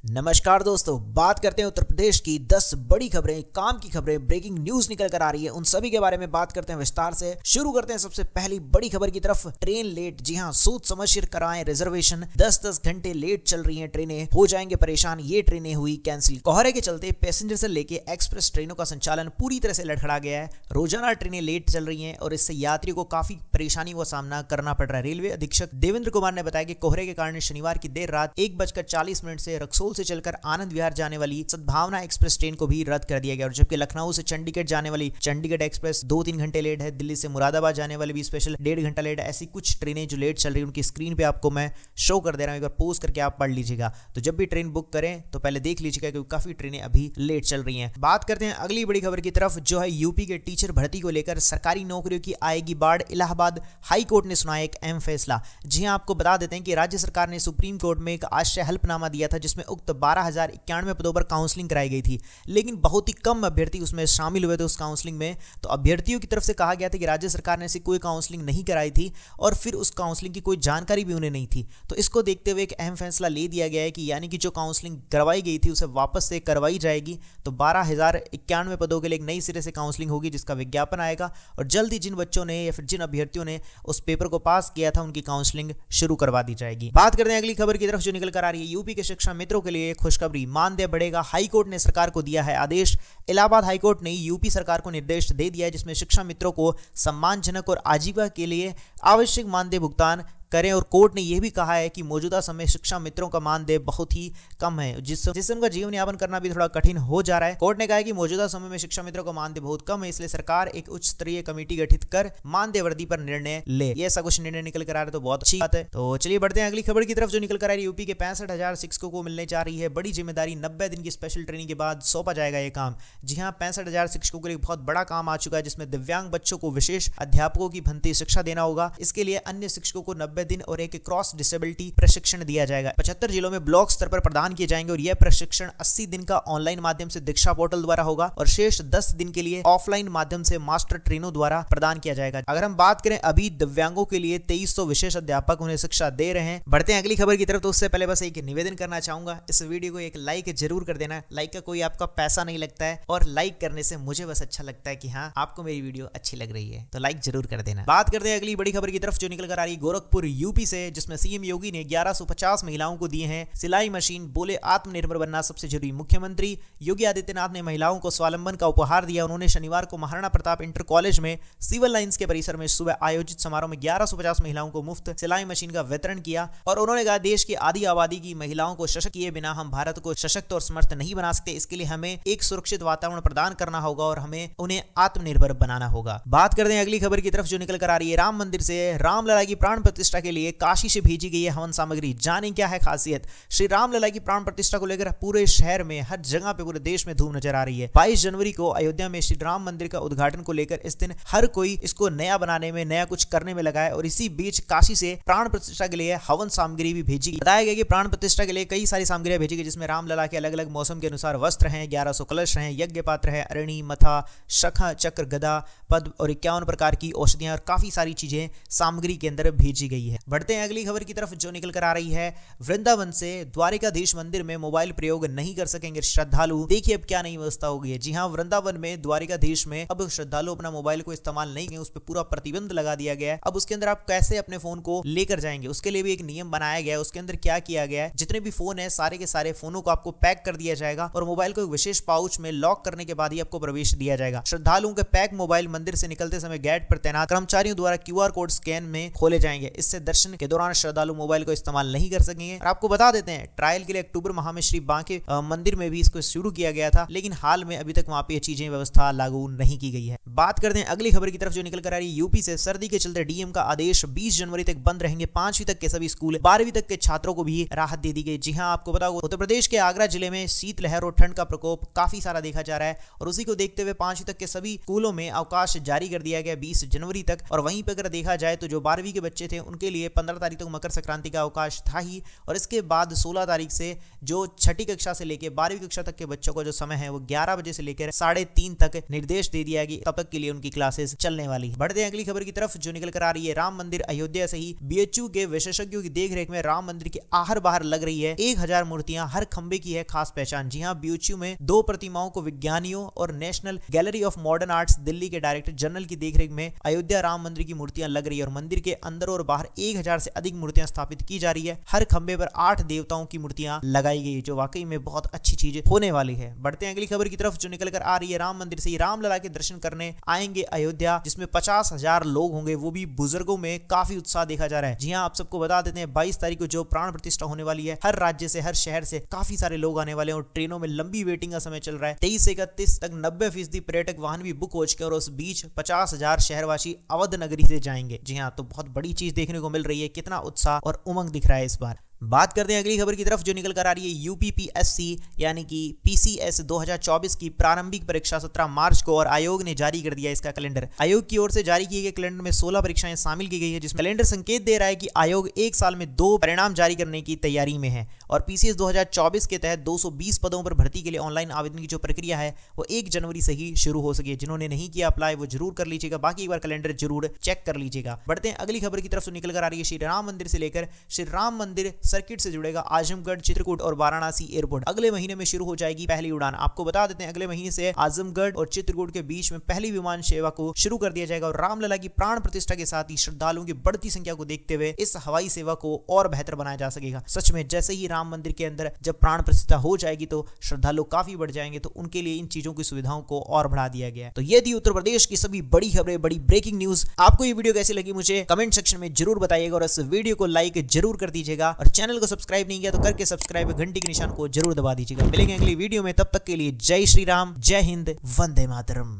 नमस्कार दोस्तों, बात करते हैं उत्तर प्रदेश की 10 बड़ी खबरें, काम की खबरें, ब्रेकिंग न्यूज निकल कर आ रही है। उन सभी के बारे में बात करते हैं विस्तार से। शुरू करते हैं सबसे पहली बड़ी खबर की तरफ। ट्रेन लेट, जी हां, सोच समझ कर कराएं रिजर्वेशन। 10-10 घंटे लेट चल रही हैं ट्रेनें, हो जाएंगे परेशान। ये ट्रेनें हुई कैंसिल। कोहरे के चलते पैसेंजर से लेके एक्सप्रेस ट्रेनों का संचालन पूरी तरह से लड़खड़ा गया है। रोजाना ट्रेनें लेट चल रही हैं और इससे यात्रियों को काफी परेशानी का सामना करना पड़ रहा है। रेलवे अधीक्षक देवेंद्र कुमार ने बताया कि कोहरे के कारण शनिवार की देर रात 1:40 से रक्सौल से चलकर आनंद विहार जाने वाली सद्भावना एक्सप्रेस ट्रेन को भी रद्द कर दिया गया। और जबकि लखनऊ से चंडीगढ़ जाने वाली चंडीगढ़ एक्सप्रेस 2-3 घंटे लेट है। दिल्ली से मुरादाबाद जाने वाली भी स्पेशल 1.5 घंटा लेट है। ऐसी कुछ ट्रेनें जो लेट चल रही है उनकी स्क्रीन पे आपको मैं शो कर दे रहा हूं, एक बार पोस्ट करके आप पढ़ लीजिएगा। तो जब भी ट्रेन बुक करें तो पहले देख लीजिएगा क्योंकि काफी ट्रेनें अभी लेट चल रही हैं। बात करते हैं अगली बड़ी खबर की तरफ, जो है यूपी के टीचर भर्ती को लेकर सरकारी नौकरियों की आएगी बाढ़। इलाहाबाद हाई कोर्ट ने सुनाया एक अहम फैसला। जी हां, आपको बता देते हैं कि राज्य सरकार ने सुप्रीम कोर्ट में एक आश्रय हल्फनामा दिया था जिसमें उक्त 12,091 पदों पर काउंसलिंग कराई गई थी, लेकिन बहुत ही कम अभ्यर्थी उसमें शामिल हुए थे उस काउंसलिंग में। तो अभ्यर्थियों की तरफ से कहा गया था कि राज्य सरकार ने ऐसी कोई काउंसलिंग नहीं कराई थी और फिर उस काउंसलिंग की कोई जानकारी भी उन्हें नहीं थी। तो इसको देखते हुए एक अहम फैसला ले दिया गया है कि यानी कि जो काउंसलिंग करवाई गई थी उसे वापस से करवाई जाएगी। तो 12,091 पदों के लिए एक नई सिरे से काउंसलिंग होगी जिसका विज्ञापन आएगा और जल्द ही जिन बच्चों ने या फिर जिन अभ्यर्थियों ने उस पेपर को पास किया था उनकी काउंसलिंग शुरू करवा दी जाएगी। बात करते हैं अगली खबर की तरफ जो निकल कर आ रही है। यूपी के शिक्षा मित्रों के लिए खुशखबरी, मानदेय बढ़ेगा। हाईकोर्ट ने सरकार को दिया है आदेश। इलाहाबाद हाईकोर्ट ने यूपी सरकार को निर्देश दे दिया है जिसमें शिक्षा मित्रों को सम्मानजनक और आजीविका के लिए आवश्यक मानदेय भुगतान करें। और कोर्ट ने यह भी कहा है कि मौजूदा समय शिक्षा मित्रों का मानदेय बहुत ही कम है जिससे उनका जीवन यापन करना भी थोड़ा कठिन हो जा रहा है। कोर्ट ने कहा है कि मौजूदा समय में शिक्षा मित्रों का मानदेय बहुत कम है, इसलिए सरकार एक उच्च स्तरीय कमेटी गठित कर मानदेय वृद्धि पर निर्णय ले। ये ऐसा कुछ निर्णय निकल कर आ रहा है तो बहुत अच्छी बात है। तो चलिए बढ़ते हैं अगली खबर की तरफ जो निकल कर आ रही है। यूपी के 65,000 शिक्षकों को मिलने जा रही है बड़ी जिम्मेदारी। 90 दिन की स्पेशल ट्रेनिंग के बाद सौंपा जाएगा ये काम। जी हाँ, 65,000 शिक्षकों के लिए बहुत बड़ा काम आ चुका है जिसमें दिव्यांग बच्चों को विशेष अध्यापकों की भंती शिक्षा देना होगा। इसके लिए अन्य शिक्षकों को 90 दिन और एक क्रॉस डिसेबिलिटी प्रशिक्षण दिया जाएगा। 75 जिलों में ब्लॉक स्तर पर प्रदान किए जाएंगे और यह प्रशिक्षण 80 दिन का ऑनलाइन माध्यम से दीक्षा पोर्टल द्वारा होगा और शेष 10 दिन के लिए ऑफलाइन माध्यम से मास्टर ट्रेनरों द्वारा प्रदान किया जाएगा। अगर हम बात करें अभी दिव्यांगों के लिए 2300 विशेष अध्यापक उन्हें शिक्षा दे रहे हैं। बढ़ते हैं अगली खबर की तरफ। तो उससे पहले बस एक निवेदन करना चाहूंगा, इस वीडियो को एक लाइक जरूर कर देना। लाइक का कोई आपका पैसा नहीं लगता है और लाइक करने से मुझे बस अच्छा लगता है कि हाँ, आपको मेरी वीडियो अच्छी लग रही है, तो लाइक जरूर कर देना। बात करते हैं अगली बड़ी खबर की तरफ जो निकल कर आ रही है गोरखपुर यूपी से, जिसमें सीएम योगी ने 1150 महिलाओं को दिए हैं सिलाई मशीन। बोले आत्मनिर्भर बनना सबसे जरूरी। मुख्यमंत्री योगी आदित्यनाथ ने महिलाओं को स्वावलंबन का उपहार दिया। उन्होंने शनिवार को महाराणा प्रताप इंटर कॉलेज में सिविल लाइंस के परिसर में सुबह आयोजित समारोह में 1150 महिलाओं को मुफ्त सिलाई मशीन का वितरण किया और उन्होंने कहा देश की आधी आबादी की महिलाओं को सशक्त किए बिना हम भारत को सशक्त और समर्थ नहीं बना सकते। इसके लिए हमें एक सुरक्षित वातावरण प्रदान करना होगा और हमें उन्हें आत्मनिर्भर बनाना होगा। बात करते हैं अगली खबर की तरफ जो निकल कर आ रही है। राम मंदिर से रामलला की प्राण प्रतिष्ठा के लिए काशी से भेजी गई है हवन सामग्री। जाने क्या है खासियत। श्री रामलला की प्राण प्रतिष्ठा को लेकर पूरे शहर में, हर जगह पे, पूरे देश में धूम नजर आ रही है। 22 जनवरी को अयोध्या में श्री राम मंदिर का उद्घाटन को लेकर इस दिन हर कोई इसको नया बनाने में, नया कुछ करने में लगा है और इसी बीच काशी से प्राण प्रतिष्ठा के लिए हवन सामग्री भी भेजी गई। बताया गया कि प्राण प्रतिष्ठा के लिए कई सारी सामग्रियां भेजी गई जिसमें रामलला के अलग अलग मौसम के अनुसार वस्त्र हैं, 1100 कलश हैं, यज्ञ पात्र है, अरणी, मथा, शखा, चक्र, गदा, पद्म और 51 प्रकार की औषधियां और काफी सारी चीजें सामग्री के अंदर भेजी गई है। बढ़ते हैं अगली खबर की तरफ जो निकल कर आ रही है। वृंदावन से द्वारिकाधीश मंदिर में मोबाइल प्रयोग नहीं कर सकेंगे श्रद्धालु। देखिए अब क्या नई व्यवस्था हो गई है। जी हां, वृंदावन में द्वारिकाधीश में अब श्रद्धालु अपना मोबाइल को इस्तेमाल नहीं करेंगे, उस पर पूरा प्रतिबंध लगा दिया गया है। अब उसके अंदर आप कैसे अपने फोन को लेकर जाएंगे उसके लिए भी एक नियम बनाया गया है। उसके अंदर क्या किया गया है, जितने भी फोन है सारे के सारे फोनों को आपको पैक कर दिया जाएगा और मोबाइल को एक विशेष पाउच में लॉक करने के बाद ही आपको प्रवेश दिया जाएगा। श्रद्धालुओं के पैक मोबाइल मंदिर से निकलते समय गेट पर तैनात कर्मचारियों द्वारा QR कोड स्कैन में खोले जाएंगे। इससे दर्शन के दौरान श्रद्धालु मोबाइल को इस्तेमाल नहीं कर सकेंगे। और आपको बता देते हैं ट्रायल के लिए अक्टूबर माह में श्री बांके मंदिर में भी इसको शुरू किया गया था, लेकिन हाल में अभी तक वहां पे ये चीजें व्यवस्था लागू नहीं की गई है। बात करते हैं अगली खबर की तरफ जो निकल कर आ रही है। यूपी से सर्दी के चलते डीएम का आदेश 20 जनवरी तक बंद रहेंगे 5वीं तक के सभी स्कूल। 12वीं तक के छात्रों को भी राहत दे दी गई। जी हां, आपको बता उत्तर प्रदेश के आगरा जिले में शीतलहर और ठंड का प्रकोप काफी सारा देखा जा रहा है और उसी को देखते हुए 5वीं तक के सभी स्कूलों में अवकाश जारी कर दिया गया 20 जनवरी तक। और वहीं पर अगर देखा जाए तो जो 12वीं के बच्चे थे उनके उनके लिए 15 तारीख तक मकर संक्रांति का अवकाश था ही, और इसके बाद 16 तारीख से जो छठी कक्षा से लेकर 12वीं कक्षा तक के बच्चों का जो समय है वो 11 बजे से लेकर 3:30 तक निर्देश दे दिया कि तब तक के लिए उनकी क्लासेस चलने वाली है। बढ़ते हैं अगली खबर की तरफ जो निकल कर आ रही है राम मंदिर अयोध्या से ही बीएचयू के विशेषज्ञों की देखरेख में राम मंदिर के आहर बाहर लग रही है 1000 मूर्तियां, हर खंबे की है खास पहचान। जी हां, बीएचयू में 2 प्रतिमाओं को विज्ञानियों और national gallery of modern arts Delhi के डायरेक्टर जनरल की देखरेख में अयोध्या राम मंदिर की मूर्तियां लग रही है और मंदिर के अंदर और बाहर 1000 से अधिक मूर्तियां स्थापित की जा रही है। हर खंबे पर 8 देवताओं की मूर्तियां लगाई गई, जो वाकई में बहुत अच्छी चीज होने वाली है। बढ़ते हैं अगली खबर की तरफ जो निकल कर आ रही है राम मंदिर से ही रामलला के दर्शन करने आएंगे अयोध्या, जिसमें 50,000 लोग होंगे, वो भी बुजुर्गों में काफी उत्साह देखा जा रहा है। जी हां, आप सबको बता देते हैं 22 तारीख को जो प्राण प्रतिष्ठा होने वाली है, हर राज्य से, हर शहर से काफी सारे लोग आने वाले हैं और ट्रेनों में लंबी वेटिंग का समय चल रहा है। 23 से 31 तक 90% पर्यटक वाहन भी बुक हो चुके हैं और उस बीच 50,000 शहरवासी अवध नगरी से जाएंगे। जी हाँ, तो बहुत बड़ी चीज देखने को मिल रही है, कितना उत्साह और उमंग दिख रहा है इस बार। बात करते हैं अगली खबर की तरफ जो निकल कर आ रही है यूपीपीएससी यानी कि पीसीएस 2024 की प्रारंभिक परीक्षा 17 मार्च को, और आयोग ने जारी कर दिया इसका कैलेंडर। आयोग की ओर से जारी किए गए कैलेंडर में 16 परीक्षाएं शामिल की गई है, जिसमें कैलेंडर संकेत दे रहा है कि आयोग एक साल में 2 परिणाम जारी करने की तैयारी में है और पीसीएस 2024 के तहत 220 पदों पर भर्ती के लिए ऑनलाइन आवेदन की जो प्रक्रिया है वो 1 जनवरी से ही शुरू हो सके। जिन्होंने नहीं किया अप्लाई वो जरूर कर लीजिएगा, बाकी एक बार कैलेंडर जरूर चेक कर लीजिएगा। बढ़ते हैं अगली खबर की तरफ निकल कर आ रही है श्री राम मंदिर से लेकर श्री राम मंदिर सर्किट से जुड़ेगा आजमगढ़, चित्रकूट और वाराणसी एयरपोर्ट। अगले महीने में शुरू हो जाएगी पहली उड़ान। आपको बता देते हैं अगले महीने से आजमगढ़ और चित्रकूट के बीच में पहली विमान सेवा को शुरू कर दिया जाएगा और रामलला की प्राण प्रतिष्ठा के साथ ही श्रद्धालुओं की बढ़ती संख्या को देखते हुए इस हवाई सेवा को और बेहतर बनाया जा सकेगा। सच में जैसे ही राम मंदिर के अंदर जब प्राण प्रतिष्ठा हो जाएगी तो श्रद्धालु काफी बढ़ जाएंगे, तो उनके लिए इन चीजों की सुविधाओं को और बढ़ा दिया गया है। तो ये थी उत्तर प्रदेश की सभी बड़ी खबरें, बड़ी ब्रेकिंग न्यूज। आपको ये वीडियो कैसी लगी मुझे कमेंट सेक्शन में जरूर बताइएगा और इस वीडियो को लाइक जरूर कर दीजिएगा और चैनल को सब्सक्राइब नहीं किया तो करके सब्सक्राइब, घंटी के निशान को जरूर दबा दीजिएगा। मिलेंगे अगली वीडियो में, तब तक के लिए जय श्री राम, जय हिंद, वंदे मातरम।